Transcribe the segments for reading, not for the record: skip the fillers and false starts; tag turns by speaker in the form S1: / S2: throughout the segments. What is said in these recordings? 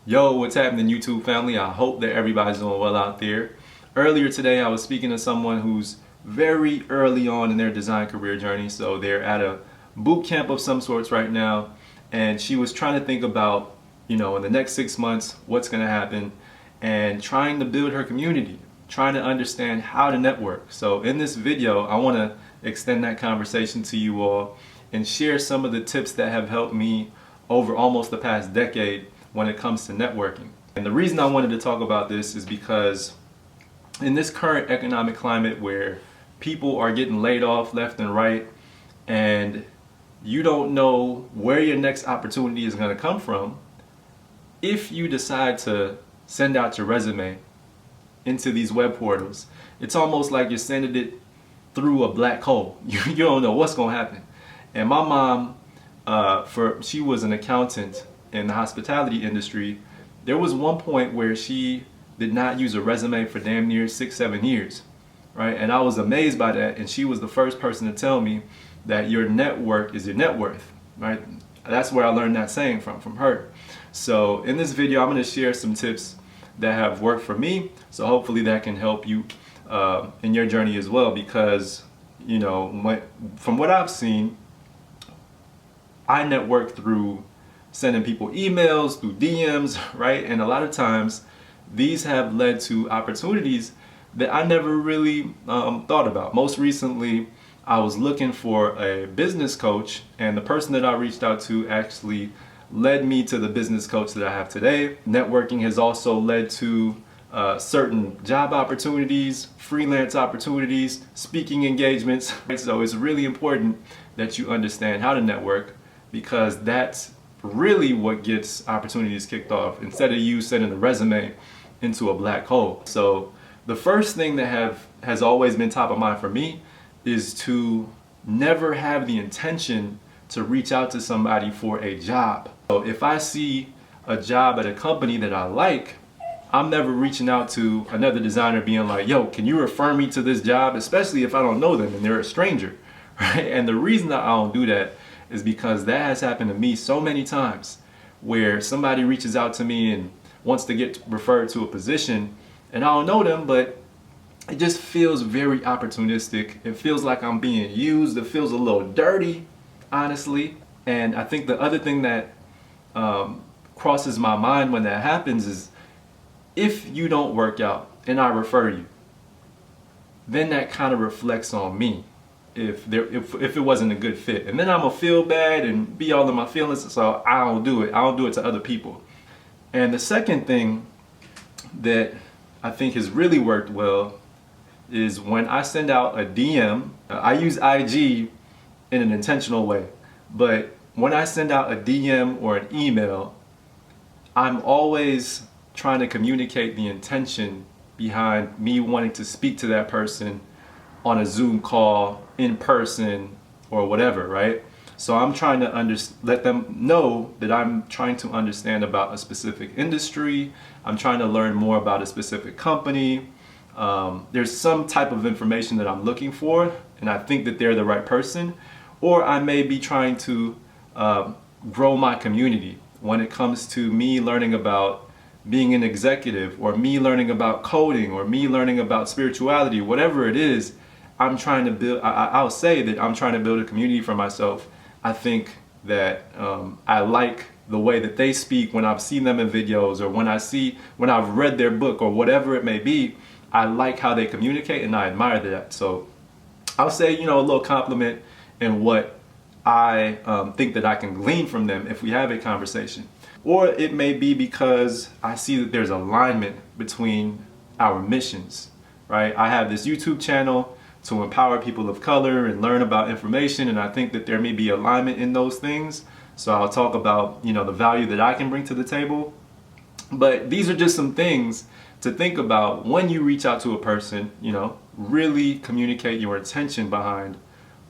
S1: Yo, what's happening, YouTube family? I hope that everybody's doing well out there. Earlier today, I was speaking to someone who's very early on in their design career journey. So they're at a boot camp of some sorts right now. And she was trying to think about, in the next 6 months, what's going to happen and trying to build her community, trying to understand how to network. So in this video, I want to extend that conversation to you all and share some of the tips that have helped me over almost the past decade when it comes to networking. And the reason I wanted to talk about this is because in this current economic climate where people are getting laid off left and right, and you don't know where your next opportunity is going to come from, if you decide to send out your resume into these web portals, it's almost like you're sending it through a black hole. You don't know what's going to happen. And my mom, she was an accountant in the hospitality industry. There was one point where she did not use a resume for damn near 6-7 years, right? And I was amazed by that. And she was the first person to tell me that your network is your net worth, right? That's where I learned that saying from her. So in this video, I'm going to share some tips that have worked for me. So hopefully that can help you in your journey as well, because from what I've seen, I network through sending people emails, through DMs, right? And a lot of times these have led to opportunities that I never really thought about. Most recently, I was looking for a business coach, and the person that I reached out to actually led me to the business coach that I have today. Networking has also led to certain job opportunities, freelance opportunities, speaking engagements. So it's really important that you understand how to network, because that's really what gets opportunities kicked off, instead of you sending a resume into a black hole. So the first thing that has always been top of mind for me is to never have the intention to reach out to somebody for a job. So if I see a job at a company that I like, I'm never reaching out to another designer being like, yo, can you refer me to this job? Especially if I don't know them and they're a stranger, right? And the reason that I don't do that is because that has happened to me so many times, where somebody reaches out to me and wants to get referred to a position, and I don't know them, but it just feels very opportunistic. It feels like I'm being used. It feels a little dirty, honestly. And I think the other thing that crosses my mind when that happens is, if you don't work out and I refer you, then that kind of reflects on me if it wasn't a good fit. And then I'm gonna feel bad and be all in my feelings, so I don't do it. I don't do it to other people. And the second thing that I think has really worked well is when I send out a DM. I use IG in an intentional way, but when I send out a DM or an email, I'm always trying to communicate the intention behind me wanting to speak to that person on a Zoom call, in person, or whatever, right? So I'm trying to let them know that I'm trying to understand about a specific industry. I'm trying to learn more about a specific company. There's some type of information that I'm looking for, and I think that they're the right person. Or I may be trying to grow my community when it comes to me learning about being an executive, or me learning about coding, or me learning about spirituality, whatever it is. I'm trying to build, I'll say that I'm trying to build a community for myself. I think that I like the way that they speak when I've seen them in videos, or when I've read their book, or whatever it may be. I like how they communicate, and I admire that. So I'll say, a little compliment in what I think that I can glean from them if we have a conversation. Or it may be because I see that there's alignment between our missions, right? I have this YouTube channel to empower people of color and learn about information, and I think that there may be alignment in those things. So I'll talk about, the value that I can bring to the table. But these are just some things to think about when you reach out to a person. Really communicate your intention behind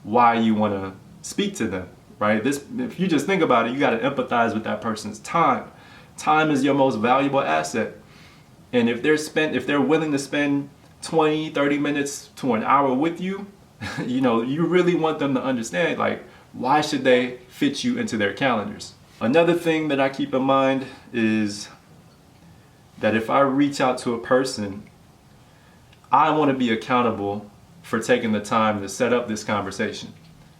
S1: why you want to speak to them, right? If you just think about it, you got to empathize with that person's time. Time is your most valuable asset. And if they're willing to spend 20, 30 minutes to an hour with you, you really want them to understand, like, why should they fit you into their calendars? Another thing that I keep in mind is that if I reach out to a person, I want to be accountable for taking the time to set up this conversation,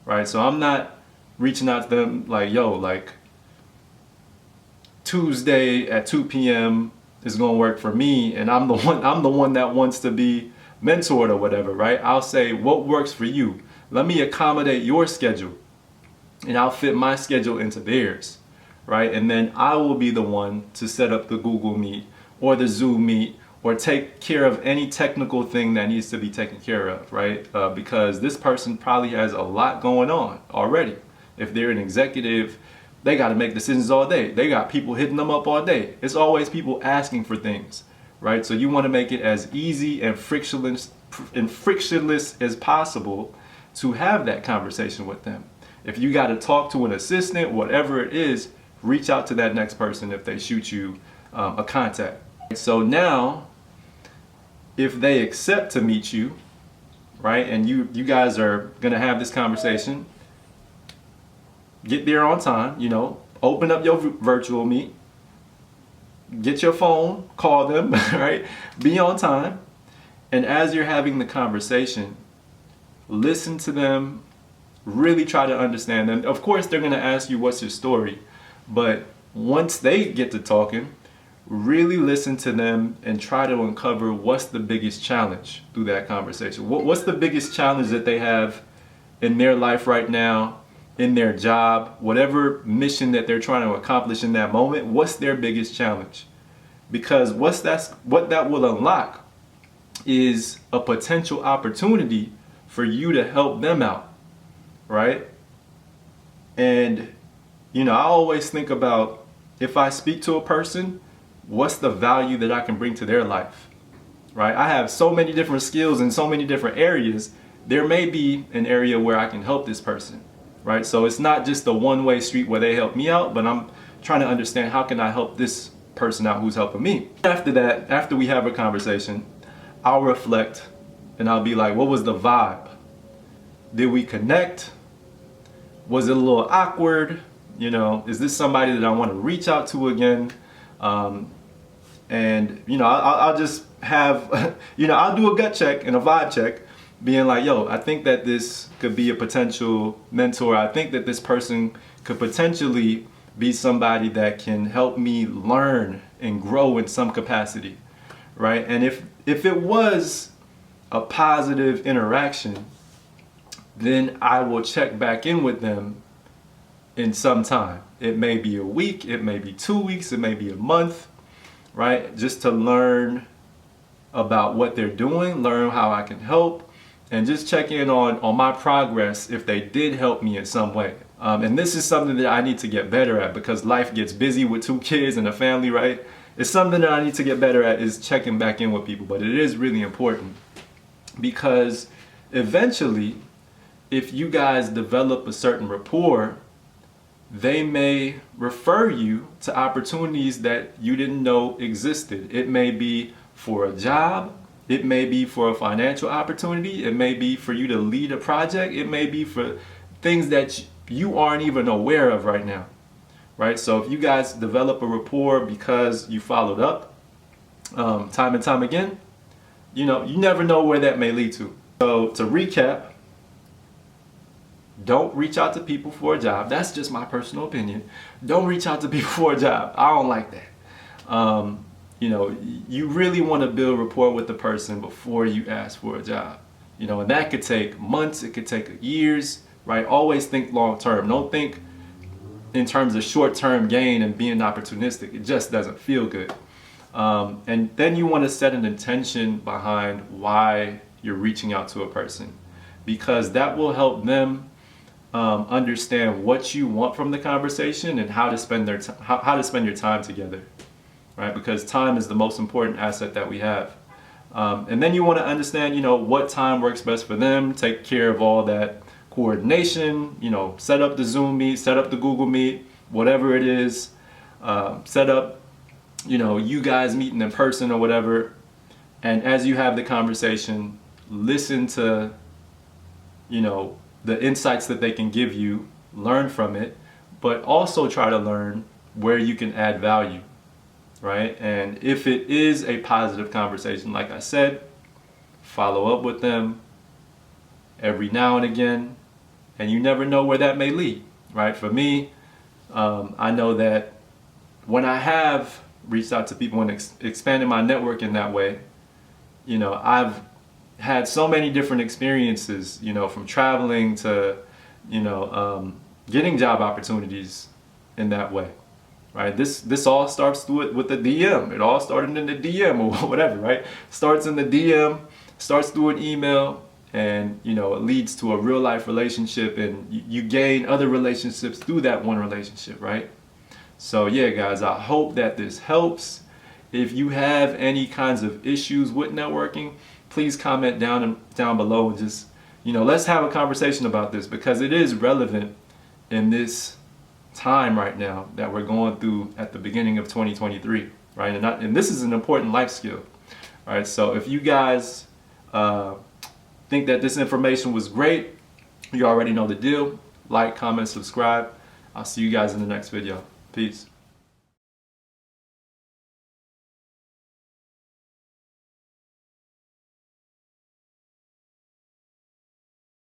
S1: right? So I'm not reaching out to them like, yo, like Tuesday at 2 p.m. is going to work for me, and I'm the one that wants to be mentored or whatever, right? I'll say, what works for you? Let me accommodate your schedule, and I'll fit my schedule into theirs, right? And then I will be the one to set up the Google Meet or the Zoom Meet or take care of any technical thing that needs to be taken care of, right? Because this person probably has a lot going on already. If they're an executive, they got to make decisions all day. They got people hitting them up all day. It's always people asking for things, right? So you want to make it as easy and frictionless as possible to have that conversation with them. If you got to talk to an assistant, whatever it is, reach out to that next person if they shoot you a contact. So now, if they accept to meet you, right, and you guys are gonna have this conversation, get there on time, you know, open up your virtual meet, get your phone, call them, right, be on time, and as you're having the conversation, listen to them, really try to understand them. Of course, they're gonna ask you what's your story, but once they get to talking, really listen to them and try to uncover what's the biggest challenge through that conversation. What's the biggest challenge that they have in their life right now, in their job, whatever mission that they're trying to accomplish in that moment, what's their biggest challenge? Because what that will unlock is a potential opportunity for you to help them out, right? And, you know, I always think about, if I speak to a person, what's the value that I can bring to their life, right? I have so many different skills in so many different areas. There may be an area where I can help this person, right? So it's not just a one-way street where they help me out, but I'm trying to understand, how can I help this person out who's helping me? After that, after we have a conversation, I'll reflect and I'll be like, what was the vibe? Did we connect? Was it a little awkward? You know, is this somebody that I want to reach out to again? And, you know, I'll just have, you know, I'll do a gut check and a vibe check, being like, yo, I think that this could be a potential mentor. I think that this person could potentially be somebody that can help me learn and grow in some capacity, right? And if it was a positive interaction, then I will check back in with them in some time. It may be a week, it may be 2 weeks, it may be a month, right? Just to learn about what they're doing, learn how I can help, and just check in on my progress if they did help me in some way. And this is something that I need to get better at, because life gets busy with 2 kids and a family, right? It's something that I need to get better at, is checking back in with people. But it is really important, because eventually, if you guys develop a certain rapport, they may refer you to opportunities that you didn't know existed. It may be for a job, it may be for a financial opportunity, it may be for you to lead a project, it may be for things that you aren't even aware of right now, right? So if you guys develop a rapport because you followed up time and time again, you know, you never know where that may lead to. So to recap, don't reach out to people for a job. That's just my personal opinion. Don't reach out to people for a job. I don't like that. You know, you really want to build rapport with the person before you ask for a job. You know, and that could take months, it could take years, right? Always think long term. Don't think in terms of short term gain and being opportunistic. It just doesn't feel good. And then you want to set an intention behind why you're reaching out to a person, because that will help them understand what you want from the conversation and how to spend how to spend your time together, right? Because time is the most important asset that we have. And then you want to understand, you know, what time works best for them. Take care of all that coordination. You know, set up the Zoom meet, set up the Google Meet, whatever it is. Set up, you know, you guys meeting in person or whatever. And as you have the conversation, listen to, you know, the insights that they can give you, learn from it, but also try to learn where you can add value, right? And if it is a positive conversation, like I said, follow up with them every now and again, and you never know where that may lead, right? For me, I know that when I have reached out to people and expanded my network in that way, you know, I've had so many different experiences, you know, from traveling to, you know, getting job opportunities in that way, right? This all starts with the DM. It all started in the DM or whatever, right? Starts in the DM, starts through an email, and you know, it leads to a real life relationship, and you gain other relationships through that one relationship, right? So yeah, guys, I hope that this helps. If you have any kinds of issues with networking, please comment down below and just, you know, let's have a conversation about this, because it is relevant in this time right now that we're going through at the beginning of 2023, right? And this is an important life skill, right? So if you guys think that this information was great, you already know the deal. Like, comment, subscribe. I'll see you guys in the next video. Peace.